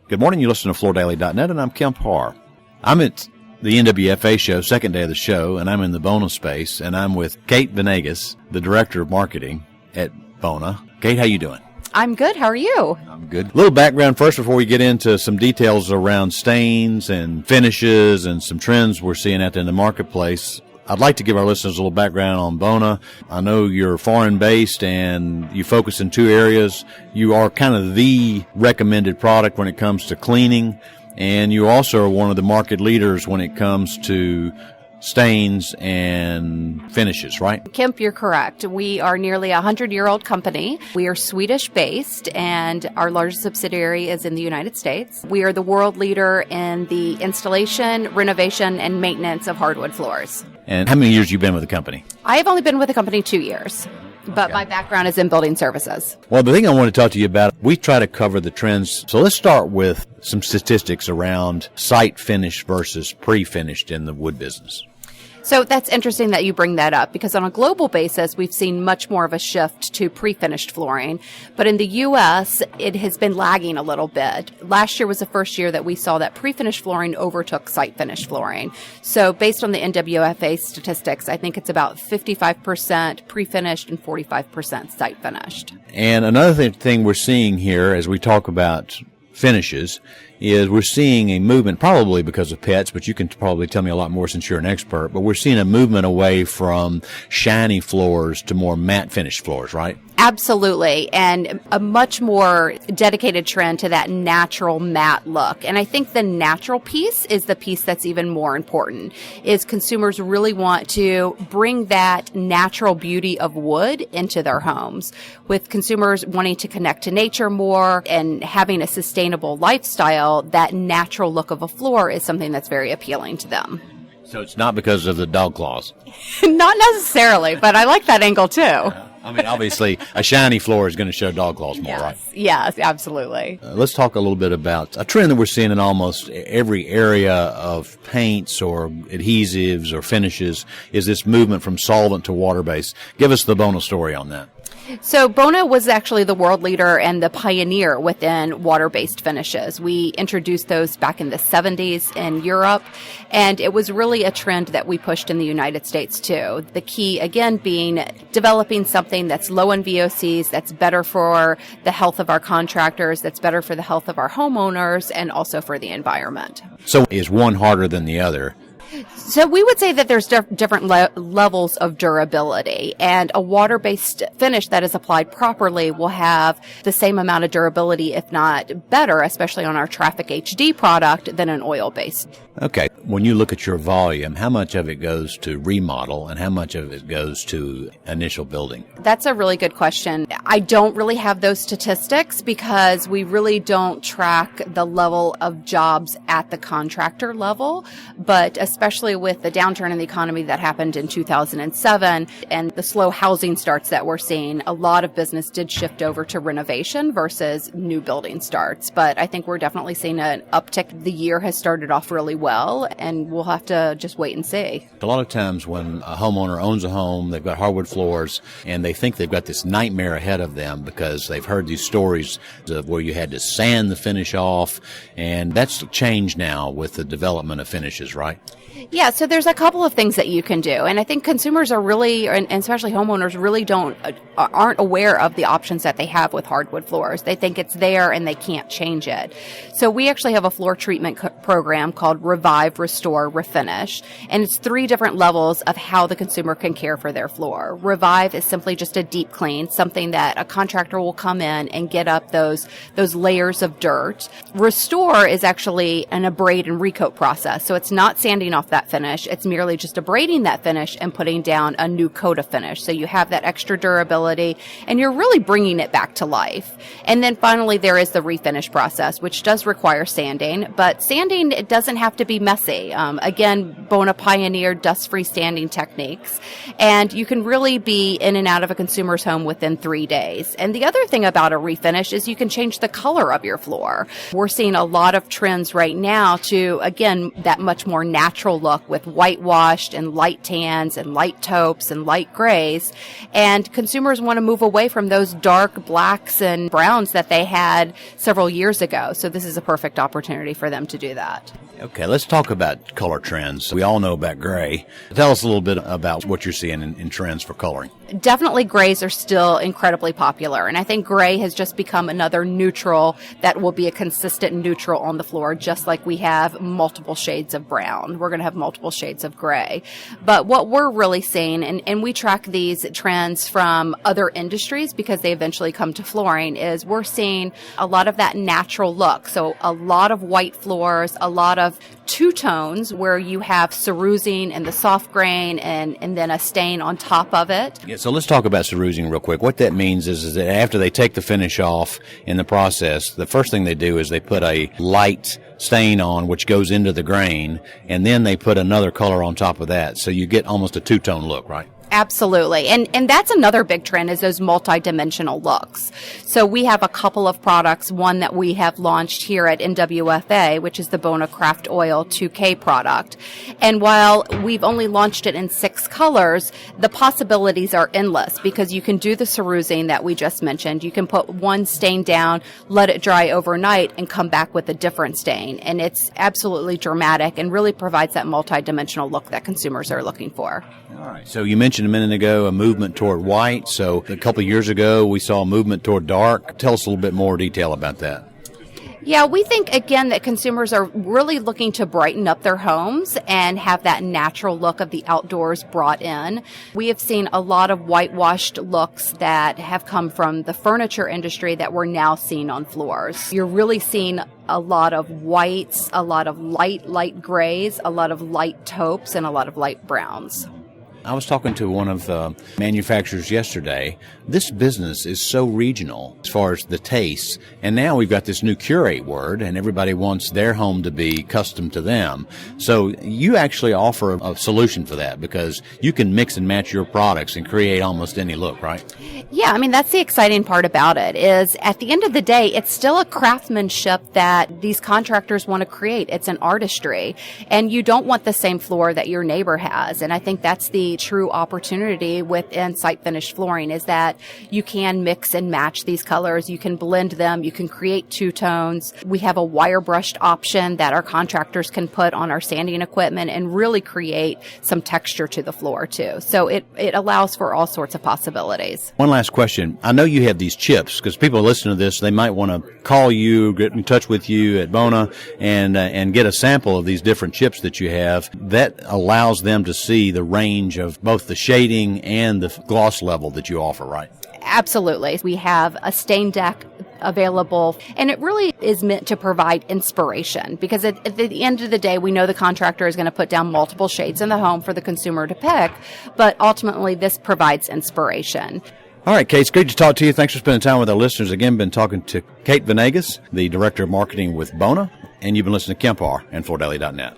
Good morning. You listen to FloorDaily.net, and I'm Kemp Harr. I'm at the NWFA show, second day of the show, and I'm in the Bona space, and I'm with Cate Vanegas, the Director of Marketing at Bona. Cate, how you doing? I'm good. How are you? I'm good. A little background first before we get into some details around stains and finishes and some trends we're seeing out there in the marketplace. I'd like to give our listeners a little background on Bona. I know you're foreign-based and you focus in two areas. You are kind of the recommended product when it comes to cleaning, and you also are one of the market leaders when it comes to stains and finishes, right? Kemp, you're correct. We are nearly a 100-year-old company. We are Swedish-based, and our largest subsidiary is in the United States. We are the world leader in the installation, renovation, and maintenance of hardwood floors. And how many years have you been with the company? I have only been with the company 2 years, but my background is in building services. Well, the thing I want to talk to you about, we try to cover the trends. So let's start with some statistics around site finish versus pre-finished in the wood business. So that's interesting that you bring that up, because on a global basis, we've seen much more of a shift to pre-finished flooring. But in the U.S., it has been lagging a little bit. Last year was the first year that we saw that pre-finished flooring overtook site-finished flooring. So based on the NWFA statistics, I think it's about 55% pre-finished and 45% site-finished. And another thing we're seeing here as we talk about finishes is we're seeing a movement, probably because of pets, but you can probably tell me a lot more since you're an expert, but we're seeing a movement away from shiny floors to more matte finished floors, right? Absolutely, and a much more dedicated trend to that natural matte look. And I think the natural piece is the piece that's even more important, is consumers really want to bring that natural beauty of wood into their homes. With consumers wanting to connect to nature more and having a sustainable lifestyle, that natural look of a floor is something that's very appealing to them. So it's not because of the dog claws? Not necessarily, but I like that angle too. I mean, obviously, a shiny floor is going to show dog claws more, right? Yes, absolutely. Let's talk a little bit about a trend that we're seeing in almost every area of paints or adhesives or finishes is this movement from solvent to water-based. Give us the Bona story on that. So Bona was actually the world leader and the pioneer within water-based finishes. We introduced those back in the 70s in Europe, and it was really a trend that we pushed in the United States too. The key, again, being developing something that's low in VOCs, that's better for the health of our contractors, that's better for the health of our homeowners, and also for the environment. So is one harder than the other? So we would say that there's different levels of durability, and a water-based finish that is applied properly will have the same amount of durability, if not better, especially on our Traffic HD product, than an oil-based. Okay. When you look at your volume, how much of it goes to remodel and how much of it goes to initial building? That's a really good question. I don't really have those statistics because we really don't track the level of jobs at the contractor level, but especially with the downturn in the economy that happened in 2007 and the slow housing starts that we're seeing, a lot of business did shift over to renovation versus new building starts. But I think we're definitely seeing an uptick. The year has started off really well, and we'll have to just wait and see. A lot of times when a homeowner owns a home, they've got hardwood floors, and they think they've got this nightmare ahead of them because they've heard these stories of where you had to sand the finish off, and that's changed now with the development of finishes, right? Yeah, so there's a couple of things that you can do, and I think consumers are really, and especially homeowners, really aren't aware of the options that they have with hardwood floors. They think it's there and they can't change it. So we actually have a floor treatment program called Revive, Restore, Refinish, and it's 3 different levels of how the consumer can care for their floor. Revive is simply just a deep clean, something that a contractor will come in and get up those layers of dirt. Restore is actually an abrade and recoat process, so it's not sanding off that finish. It's merely just abrading that finish and putting down a new coat of finish. So you have that extra durability and you're really bringing it back to life. And then finally, there is the refinish process, which does require sanding, but sanding, it doesn't have to be messy. Again, Bona pioneered dust-free sanding techniques, and you can really be in and out of a consumer's home within 3 days. And the other thing about a refinish is you can change the color of your floor. We're seeing a lot of trends right now to, again, that much more natural natural look with whitewashed and light tans and light taupes and light grays. And consumers want to move away from those dark blacks and browns that they had several years ago. So this is a perfect opportunity for them to do that. Okay, let's talk about color trends. We all know about gray. Tell us a little bit about what you're seeing in trends for coloring. Definitely grays are still incredibly popular, and I think gray has just become another neutral that will be a consistent neutral on the floor, just like we have multiple shades of brown. We're going to have multiple shades of gray. But what we're really seeing, and we track these trends from other industries because they eventually come to flooring, is we're seeing a lot of that natural look. So a lot of white floors, a lot of two-tones where you have cerusing and the soft grain and then a stain on top of it. Yeah, so let's talk about cerusing real quick. What that means is that after they take the finish off in the process, the first thing they do is they put a light stain on which goes into the grain, and then they put another color on top of that. So you get almost a two-tone look, right? Absolutely. And that's another big trend is those multi-dimensional looks. So we have a couple of products, one that we have launched here at NWFA, which is the Bona Craft Oil 2K product. And while we've only launched it in 6 colors, the possibilities are endless because you can do the cerusing that we just mentioned. You can put one stain down, let it dry overnight, and come back with a different stain. And it's absolutely dramatic and really provides that multi-dimensional look that consumers are looking for. All right. So you mentioned a minute ago a movement toward white. So a couple of years ago, we saw a movement toward dark. Tell us a little bit more detail about that. Yeah, we think, again, that consumers are really looking to brighten up their homes and have that natural look of the outdoors brought in. We have seen a lot of whitewashed looks that have come from the furniture industry that we're now seeing on floors. You're really seeing a lot of whites, a lot of light grays, a lot of light taupes, and a lot of light browns. I was talking to one of the manufacturers yesterday. This business is so regional as far as the tastes, and now we've got this new curate word, and everybody wants their home to be custom to them. So you actually offer a solution for that because you can mix and match your products and create almost any look, right? Yeah, I mean, that's the exciting part about it is at the end of the day, it's still a craftsmanship that these contractors want to create. It's an artistry, and you don't want the same floor that your neighbor has, and I think that's the true opportunity within site finished flooring is that you can mix and match these colors. You can blend them. You can create two tones. We have a wire brushed option that our contractors can put on our sanding equipment and really create some texture to the floor too. So it allows for all sorts of possibilities. One last question. I know you have these chips because people listening to this, they might want to call you, get in touch with you at Bona and get a sample of these different chips that you have. That allows them to see the range of both the shading and the gloss level that you offer, right? Absolutely. We have a stain deck available, and it really is meant to provide inspiration because at the end of the day, we know the contractor is going to put down multiple shades in the home for the consumer to pick, but ultimately this provides inspiration. All right, Kate, it's great to talk to you. Thanks for spending time with our listeners. Again, been talking to Cate Vanegas, the Director of Marketing with Bona, and you've been listening to Kemp Harr and FloorDaily.net.